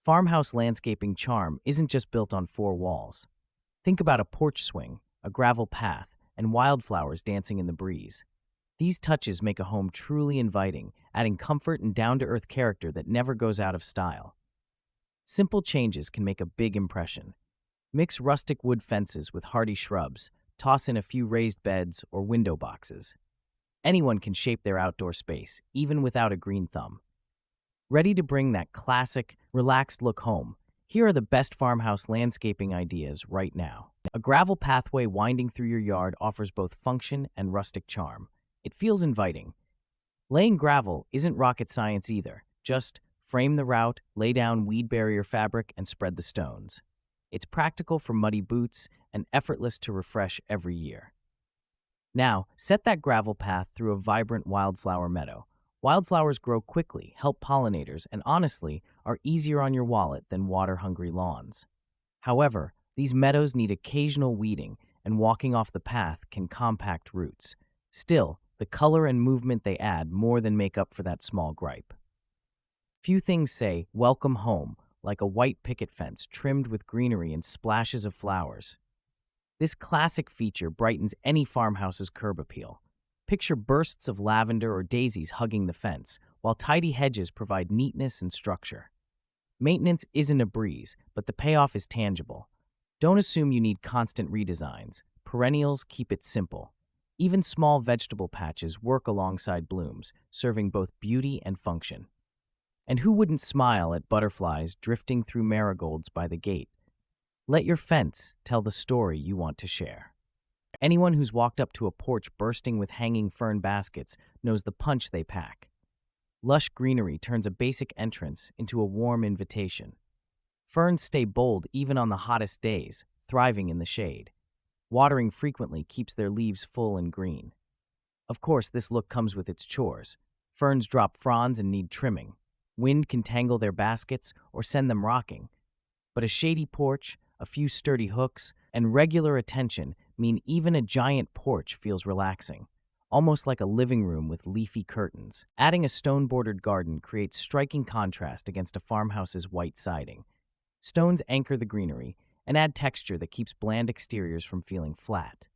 Farmhouse landscaping charm isn't just built on four walls. Think about a porch swing, a gravel path, and wildflowers dancing in the breeze. These touches make a home truly inviting, adding comfort and down-to-earth character that never goes out of style. Simple changes can make a big impression. Mix rustic wood fences with hardy shrubs, toss in a few raised beds or window boxes. Anyone can shape their outdoor space, even without a green thumb. Ready to bring that classic, relaxed look home? Here are the best farmhouse landscaping ideas right now. A gravel pathway winding through your yard offers both function and rustic charm. It feels inviting. Laying gravel isn't rocket science either. Just frame the route, lay down weed barrier fabric, and spread the stones. It's practical for muddy boots and effortless to refresh every year. Now, set that gravel path through a vibrant wildflower meadow. Wildflowers grow quickly, help pollinators, and honestly, are easier on your wallet than water-hungry lawns. However, these meadows need occasional weeding, and walking off the path can compact roots. Still, the color and movement they add more than make up for that small gripe. Few things say, "Welcome home," like a white picket fence trimmed with greenery and splashes of flowers. This classic feature brightens any farmhouse's curb appeal. Picture bursts of lavender or daisies hugging the fence, while tidy hedges provide neatness and structure. Maintenance isn't a breeze, but the payoff is tangible. Don't assume you need constant redesigns. Perennials keep it simple. Even small vegetable patches work alongside blooms, serving both beauty and function. And who wouldn't smile at butterflies drifting through marigolds by the gate? Let your fence tell the story you want to share. Anyone who's walked up to a porch bursting with hanging fern baskets knows the punch they pack. Lush greenery turns a basic entrance into a warm invitation. Ferns stay bold even on the hottest days, thriving in the shade. Watering frequently keeps their leaves full and green. Of course, this look comes with its chores. Ferns drop fronds and need trimming. Wind can tangle their baskets or send them rocking. But a shady porch, a few sturdy hooks, and regular attention mean even a giant porch feels relaxing, almost like a living room with leafy curtains. Adding a stone-bordered garden creates striking contrast against a farmhouse's white siding. Stones anchor the greenery and add texture that keeps bland exteriors from feeling flat.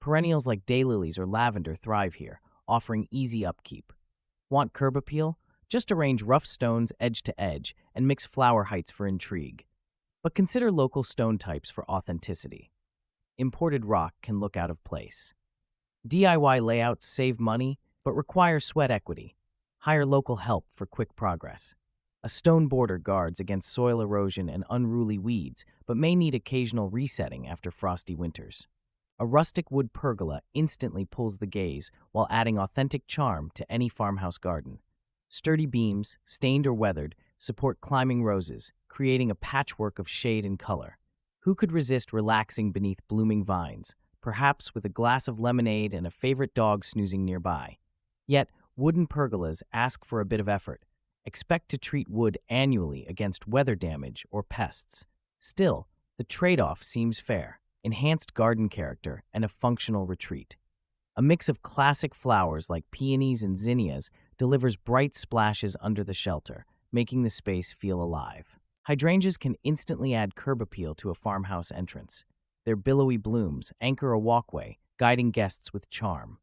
Perennials like daylilies or lavender thrive here, offering easy upkeep. Want curb appeal? Just arrange rough stones edge to edge and mix flower heights for intrigue. But consider local stone types for authenticity. Imported rock can look out of place. DIY layouts save money, but require sweat equity. Hire local help for quick progress. A stone border guards against soil erosion and unruly weeds, but may need occasional resetting after frosty winters. A rustic wood pergola instantly pulls the gaze while adding authentic charm to any farmhouse garden. Sturdy beams, stained or weathered, support climbing roses, creating a patchwork of shade and color. Who could resist relaxing beneath blooming vines, perhaps with a glass of lemonade and a favorite dog snoozing nearby? Yet, wooden pergolas ask for a bit of effort. Expect to treat wood annually against weather damage or pests. Still, the trade-off seems fair: enhanced garden character and a functional retreat. A mix of classic flowers like peonies and zinnias delivers bright splashes under the shelter, making the space feel alive. Hydrangeas can instantly add curb appeal to a farmhouse entrance. Their billowy blooms anchor a walkway, guiding guests with charm.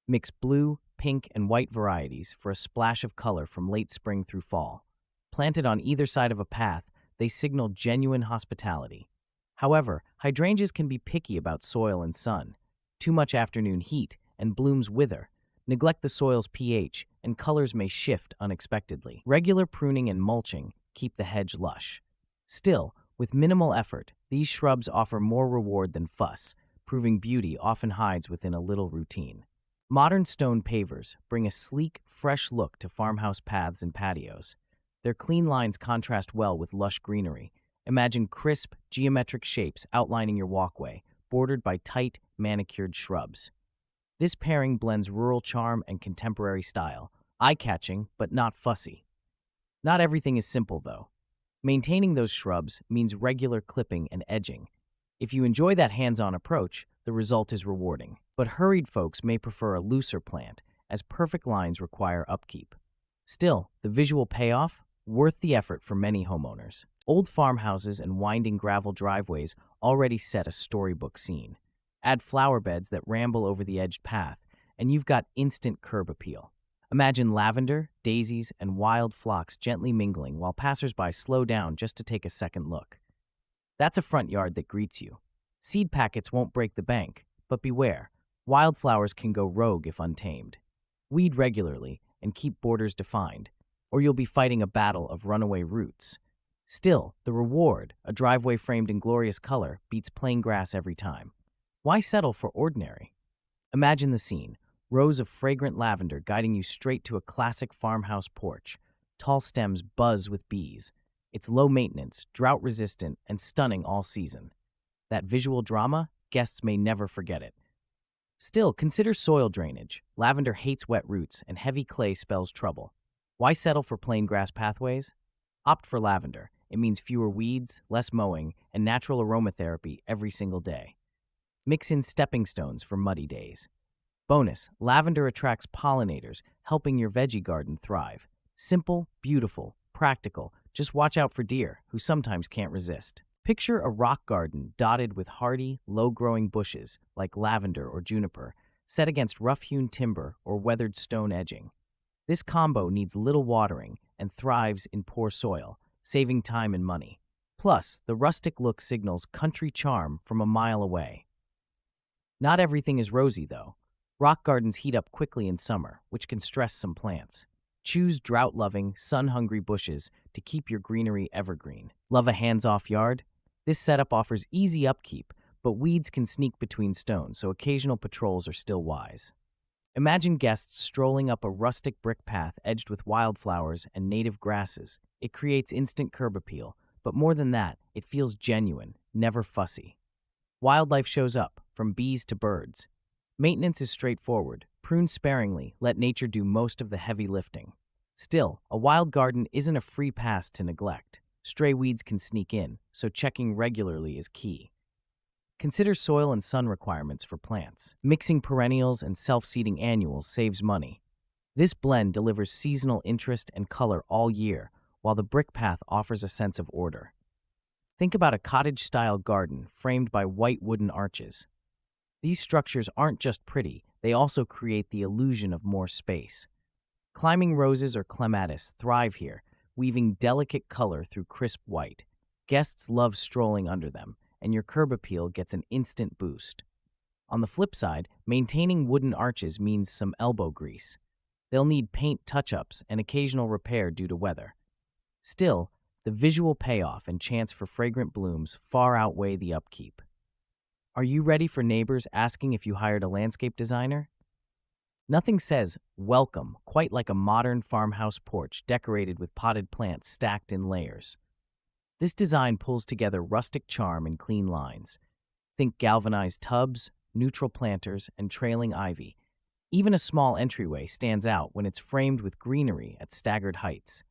Mix blue, pink, and white varieties for a splash of color from late spring through fall. Planted on either side of a path, they signal genuine hospitality. However, hydrangeas can be picky about soil and sun. Too much afternoon heat, and blooms wither. Neglect the soil's pH, and colors may shift unexpectedly. Regular pruning and mulching keep the hedge lush. Still, with minimal effort, these shrubs offer more reward than fuss, proving beauty often hides within a little routine. Modern stone pavers bring a sleek, fresh look to farmhouse paths and patios. Their clean lines contrast well with lush greenery. Imagine crisp, geometric shapes outlining your walkway, bordered by tight, manicured shrubs. This pairing blends rural charm and contemporary style, eye-catching but not fussy. Not everything is simple, though. Maintaining those shrubs means regular clipping and edging. If you enjoy that hands-on approach, the result is rewarding. But hurried folks may prefer a looser plant, as perfect lines require upkeep. Still, the visual payoff? worth the effort for many homeowners. Old farmhouses and winding gravel driveways already set a storybook scene. Add flower beds that ramble over the edged path, and you've got instant curb appeal. Imagine lavender, daisies, and wild phlox gently mingling while passersby slow down just to take a second look. That's a front yard that greets you. Seed packets won't break the bank, but beware, wildflowers can go rogue if untamed. Weed regularly and keep borders defined, or you'll be fighting a battle of runaway roots. Still, the reward, a driveway framed in glorious color, beats plain grass every time. Why settle for ordinary? Imagine the scene. Rows of fragrant lavender guiding you straight to a classic farmhouse porch. Tall stems buzz with bees. It's low maintenance, drought resistant, and stunning all season. That visual drama, guests may never forget it. Still, consider soil drainage. Lavender hates wet roots, and heavy clay spells trouble. Why settle for plain grass pathways? Opt for lavender. It means fewer weeds, less mowing, and natural aromatherapy every single day. Mix in stepping stones for muddy days. Bonus, lavender attracts pollinators, helping your veggie garden thrive. Simple, beautiful, practical. Just watch out for deer, who sometimes can't resist. Picture a rock garden dotted with hardy, low-growing bushes like lavender or juniper, set against rough-hewn timber or weathered stone edging. This combo needs little watering and thrives in poor soil, saving time and money. Plus, the rustic look signals country charm from a mile away. Not everything is rosy, though. Rock gardens heat up quickly in summer, which can stress some plants. Choose drought-loving, sun-hungry bushes to keep your greenery evergreen. Love a hands-off yard? This setup offers easy upkeep, but weeds can sneak between stones, so occasional patrols are still wise. Imagine guests strolling up a rustic brick path edged with wildflowers and native grasses. It creates instant curb appeal, but more than that, it feels genuine, never fussy. Wildlife shows up, from bees to birds. Maintenance is straightforward. Prune sparingly, let nature do most of the heavy lifting. Still, a wild garden isn't a free pass to neglect. Stray weeds can sneak in, so checking regularly is key. Consider soil and sun requirements for plants. Mixing perennials and self-seeding annuals saves money. This blend delivers seasonal interest and color all year, while the brick path offers a sense of order. Think about a cottage-style garden framed by white wooden arches. These structures aren't just pretty, they also create the illusion of more space. Climbing roses or clematis thrive here, weaving delicate color through crisp white. Guests love strolling under them, and your curb appeal gets an instant boost. On the flip side, maintaining wooden arches means some elbow grease. They'll need paint touch-ups and occasional repair due to weather. Still, the visual payoff and chance for fragrant blooms far outweigh the upkeep. Are you ready for neighbors asking if you hired a landscape designer? Nothing says welcome quite like a modern farmhouse porch decorated with potted plants stacked in layers. This design pulls together rustic charm and clean lines. Think galvanized tubs, neutral planters, and trailing ivy. Even a small entryway stands out when it's framed with greenery at staggered heights.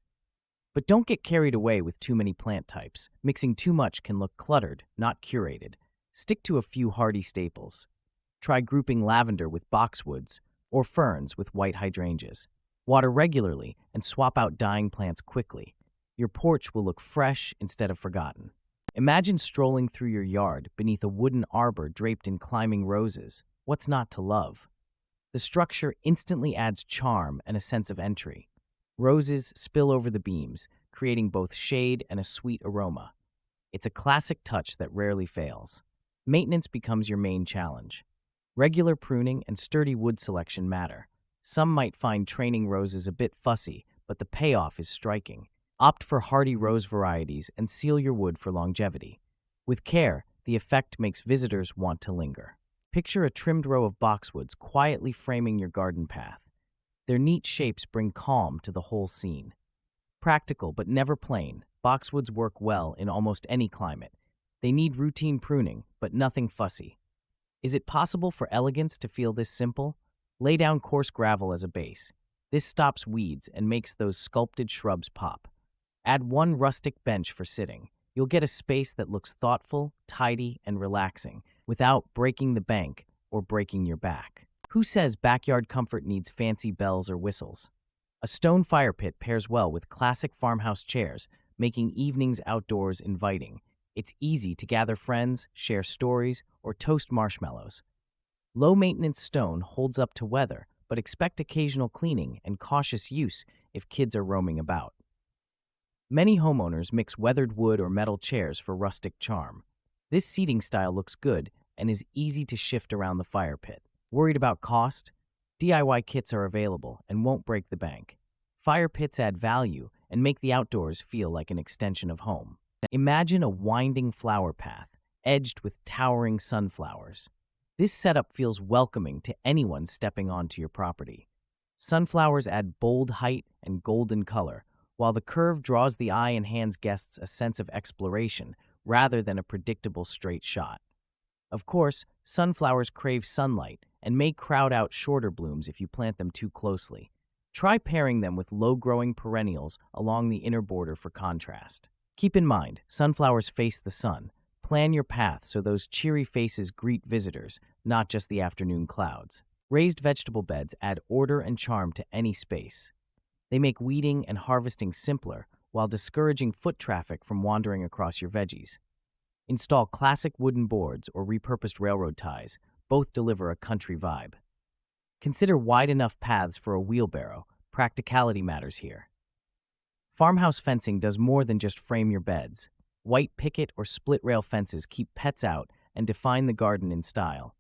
But don't get carried away with too many plant types. Mixing too much can look cluttered, not curated. Stick to a few hardy staples. Try grouping lavender with boxwoods or ferns with white hydrangeas. Water regularly and swap out dying plants quickly. Your porch will look fresh instead of forgotten. Imagine strolling through your yard beneath a wooden arbor draped in climbing roses. What's not to love? The structure instantly adds charm and a sense of entry. Roses spill over the beams, creating both shade and a sweet aroma. It's a classic touch that rarely fails. Maintenance becomes your main challenge. Regular pruning and sturdy wood selection matter. Some might find training roses a bit fussy, but the payoff is striking. Opt for hardy rose varieties and seal your wood for longevity. With care, the effect makes visitors want to linger. Picture a trimmed row of boxwoods quietly framing your garden path. Their neat shapes bring calm to the whole scene. Practical but never plain, boxwoods work well in almost any climate. They need routine pruning, but nothing fussy. Is it possible for elegance to feel this simple? Lay down coarse gravel as a base. This stops weeds and makes those sculpted shrubs pop. Add one rustic bench for sitting. You'll get a space that looks thoughtful, tidy, and relaxing, without breaking the bank or breaking your back. Who says backyard comfort needs fancy bells or whistles? A stone fire pit pairs well with classic farmhouse chairs, making evenings outdoors inviting. It's easy to gather friends, share stories, or toast marshmallows. Low-maintenance stone holds up to weather, but expect occasional cleaning and cautious use if kids are roaming about. Many homeowners mix weathered wood or metal chairs for rustic charm. This seating style looks good and is easy to shift around the fire pit. Worried about cost? DIY kits are available and won't break the bank. Fire pits add value and make the outdoors feel like an extension of home. Imagine a winding flower path, edged with towering sunflowers. This setup feels welcoming to anyone stepping onto your property. Sunflowers add bold height and golden color, while the curve draws the eye and hands guests a sense of exploration rather than a predictable straight shot. Of course, sunflowers crave sunlight and may crowd out shorter blooms if you plant them too closely. Try pairing them with low-growing perennials along the inner border for contrast. Keep in mind, sunflowers face the sun. Plan your path so those cheery faces greet visitors, not just the afternoon clouds. Raised vegetable beds add order and charm to any space. They make weeding and harvesting simpler while discouraging foot traffic from wandering across your veggies. Install classic wooden boards or repurposed railroad ties. Both deliver a country vibe. Consider wide enough paths for a wheelbarrow. Practicality matters here. Farmhouse fencing does more than just frame your beds. White picket or split rail fences keep pets out and define the garden in style.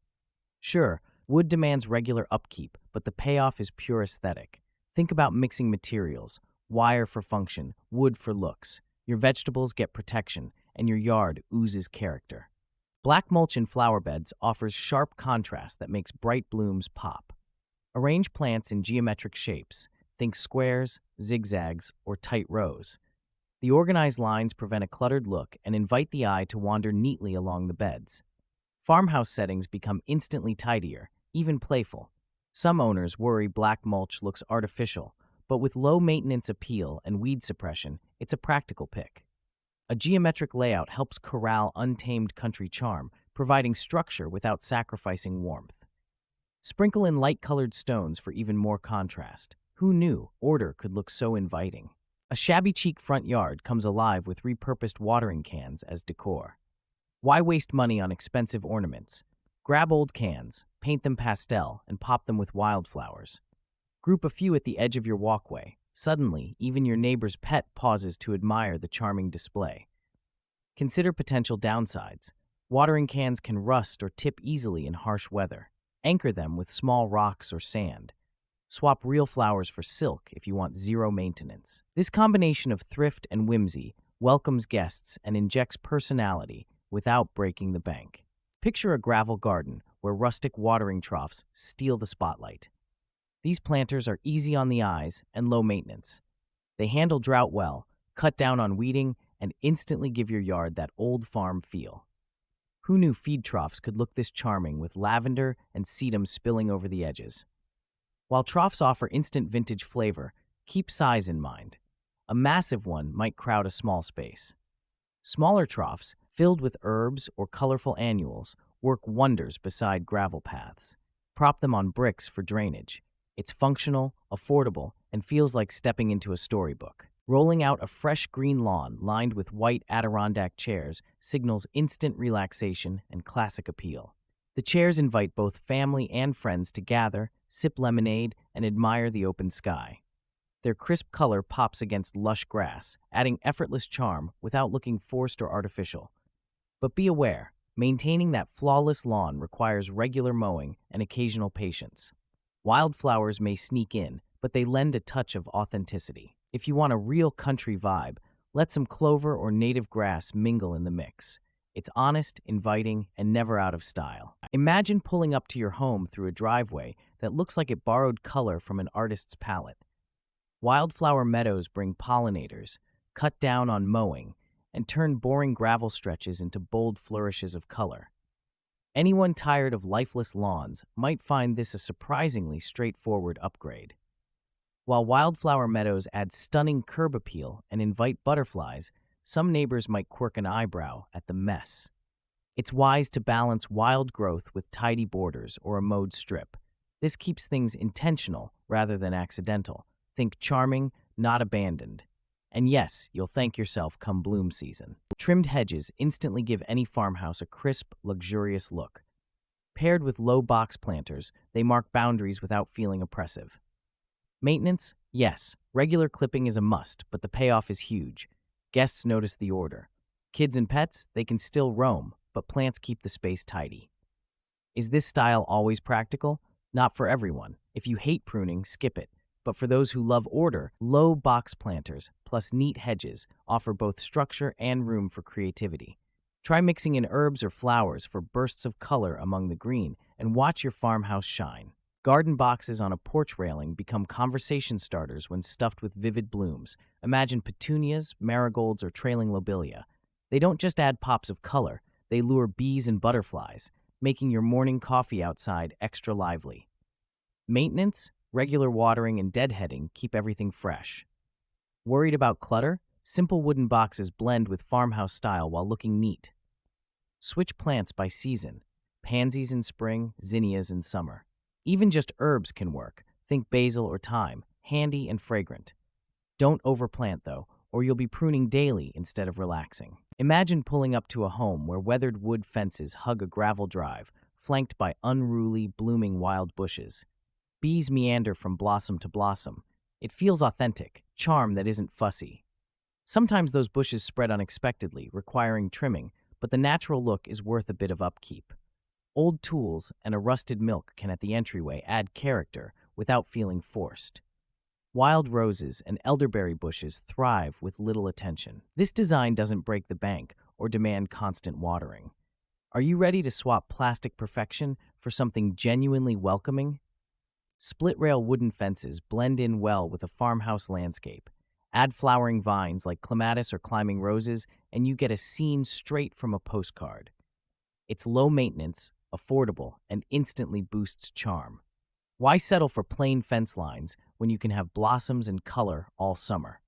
Sure, wood demands regular upkeep, but the payoff is pure aesthetic. Think about mixing materials: wire for function, wood for looks. Your vegetables get protection, and your yard oozes character. Black mulch in flower beds offers sharp contrast that makes bright blooms pop. Arrange plants in geometric shapes. Think squares, zigzags, or tight rows. The organized lines prevent a cluttered look and invite the eye to wander neatly along the beds. Farmhouse settings become instantly tidier, even playful. Some owners worry black mulch looks artificial, but with low maintenance appeal and weed suppression, it's a practical pick. A geometric layout helps corral untamed country charm, providing structure without sacrificing warmth. Sprinkle in light-colored stones for even more contrast. Who knew order could look so inviting? A shabby-chic front yard comes alive with repurposed watering cans as decor. Why waste money on expensive ornaments? Grab old cans, paint them pastel, and pop them with wildflowers. Group a few at the edge of your walkway. Suddenly, even your neighbor's pet pauses to admire the charming display. Consider potential downsides. Watering cans can rust or tip easily in harsh weather. Anchor them with small rocks or sand. Swap real flowers for silk if you want zero maintenance. This combination of thrift and whimsy welcomes guests and injects personality without breaking the bank. Picture a gravel garden where rustic watering troughs steal the spotlight. These planters are easy on the eyes and low maintenance. They handle drought well, cut down on weeding, and instantly give your yard that old farm feel. Who knew feed troughs could look this charming with lavender and sedum spilling over the edges? While troughs offer instant vintage flavor, keep size in mind. A massive one might crowd a small space. Smaller troughs, filled with herbs or colorful annuals, work wonders beside gravel paths. Prop them on bricks for drainage. It's functional, affordable, and feels like stepping into a storybook. Rolling out a fresh green lawn lined with white Adirondack chairs signals instant relaxation and classic appeal. The chairs invite both family and friends to gather, sip lemonade, and admire the open sky. Their crisp color pops against lush grass, adding effortless charm without looking forced or artificial. But be aware, maintaining that flawless lawn requires regular mowing and occasional patience. Wildflowers may sneak in, but they lend a touch of authenticity. If you want a real country vibe, let some clover or native grass mingle in the mix. It's honest, inviting, and never out of style. Imagine pulling up to your home through a driveway that looks like it borrowed color from an artist's palette. Wildflower meadows bring pollinators, cut down on mowing, and turn boring gravel stretches into bold flourishes of color. Anyone tired of lifeless lawns might find this a surprisingly straightforward upgrade. While wildflower meadows add stunning curb appeal and invite butterflies, some neighbors might quirk an eyebrow at the mess. It's wise to balance wild growth with tidy borders or a mowed strip. This keeps things intentional rather than accidental. Think charming, not abandoned. And yes, you'll thank yourself come bloom season. Trimmed hedges instantly give any farmhouse a crisp, luxurious look. Paired with low box planters, they mark boundaries without feeling oppressive. Maintenance? Yes, regular clipping is a must, but the payoff is huge. Guests notice the order. Kids and pets, they can still roam, but plants keep the space tidy. Is this style always practical? Not for everyone. If you hate pruning, skip it. But for those who love order, low box planters plus neat hedges offer both structure and room for creativity. Try mixing in herbs or flowers for bursts of color among the green and watch your farmhouse shine. Garden boxes on a porch railing become conversation starters when stuffed with vivid blooms. Imagine petunias, marigolds, or trailing lobelia. They don't just add pops of color, they lure bees and butterflies, making your morning coffee outside extra lively. Maintenance, regular watering, and deadheading keep everything fresh. Worried about clutter? Simple wooden boxes blend with farmhouse style while looking neat. Switch plants by season. Pansies in spring, zinnias in summer. Even just herbs can work. Think basil or thyme, handy and fragrant. Don't overplant though, or you'll be pruning daily instead of relaxing. Imagine pulling up to a home where weathered wood fences hug a gravel drive, flanked by unruly, blooming wild bushes. Bees meander from blossom to blossom. It feels authentic, charm that isn't fussy. Sometimes those bushes spread unexpectedly, requiring trimming, but the natural look is worth a bit of upkeep. Old tools and a rusted milk can at the entryway add character without feeling forced. Wild roses and elderberry bushes thrive with little attention. This design doesn't break the bank or demand constant watering. Are you ready to swap plastic perfection for something genuinely welcoming? Split-rail wooden fences blend in well with a farmhouse landscape. Add flowering vines like clematis or climbing roses, and you get a scene straight from a postcard. It's low maintenance, affordable, and instantly boosts charm. Why settle for plain fence lines when you can have blossoms and color all summer?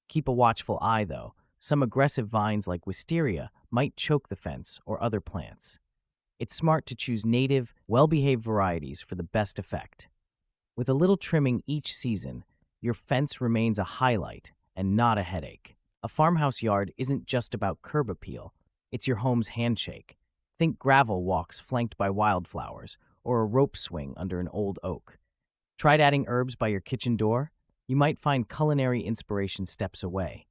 Keep a watchful eye, though. Some aggressive vines like wisteria might choke the fence or other plants. It's smart to choose native, well-behaved varieties for the best effect. With a little trimming each season, your fence remains a highlight and not a headache. A farmhouse yard isn't just about curb appeal, it's your home's handshake. Think gravel walks flanked by wildflowers, or a rope swing under an old oak. Tried adding herbs by your kitchen door? You might find culinary inspiration steps away.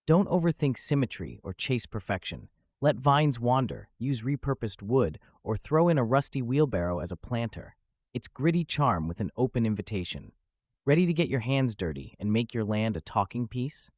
Don't overthink symmetry or chase perfection. Let vines wander, use repurposed wood, or throw in a rusty wheelbarrow as a planter. It's gritty charm with an open invitation. Ready to get your hands dirty and make your land a talking piece?